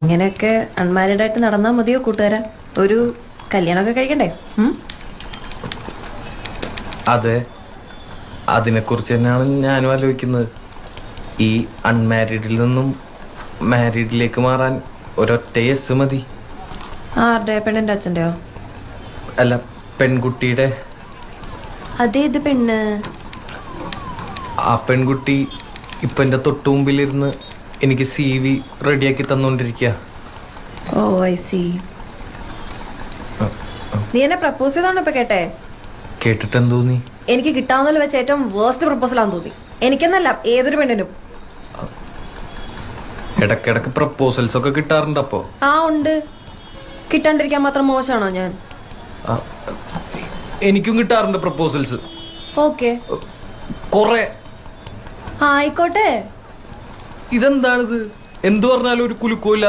ഇങ്ങനെയൊക്കെ അൺമാരീഡ് ആയിട്ട് നടന്നാൽ മതിയോ കൂട്ടുകാരാ? ഒരു കല്യാണമൊക്കെ കഴിക്കണ്ടേ? അതെ, അതിനെക്കുറിച്ച് തന്നെയാണ് ഞാനും ആലോചിക്കുന്നത്. ഈ അൺമാരീഡിൽ നിന്നും മാരീഡിലേക്ക് മാറാൻ ഒരൊറ്റ യെസ് മതി. ആരുടെ? പെണ്ണിന്റെ അച്ഛൻ്റെയോ? അല്ല, പെൺകുട്ടിയുടെ. അതേത് പെണ്ണ്? ആ പെൺകുട്ടി ഇപ്പൊ എന്റെ തൊട്ടു മുമ്പിലിരുന്ന് എനിക്ക് CV റെഡിയാക്കി തന്നോണ്ടിരിക്കുക. ഓ ഐ സി. നീ എന്നെ പ്രപ്പോസ് ചെയ്താണോ ഇപ്പൊ കേട്ടെ? കേട്ടിട്ടെന്ന് തോന്നി? എനിക്ക് കിട്ടാവുന്നതിൽ വെച്ച് ഏറ്റവും വേസ്റ്റ് പ്രപ്പോസലാന്ന് തോന്നി. എനിക്കെന്നല്ല, ഏതൊരു പെണ്ണിനും. ഇടക്കിടക്ക് പ്രപ്പോസൽസ് ഒക്കെ കിട്ടാറുണ്ട്. അപ്പോ ആ ഉണ്ട്. കിട്ടാണ്ടിരിക്കാൻ മാത്രം മോശമാണോ ഞാൻ? എനിക്കും കിട്ടാറുണ്ട് പ്രപ്പോസൽസ്. ഓക്കെ, കൊറേ. ആയിക്കോട്ടെ. ഇതെന്താണിത്? എന്തു പറഞ്ഞാലും ഒരു കുലുക്കമില്ല.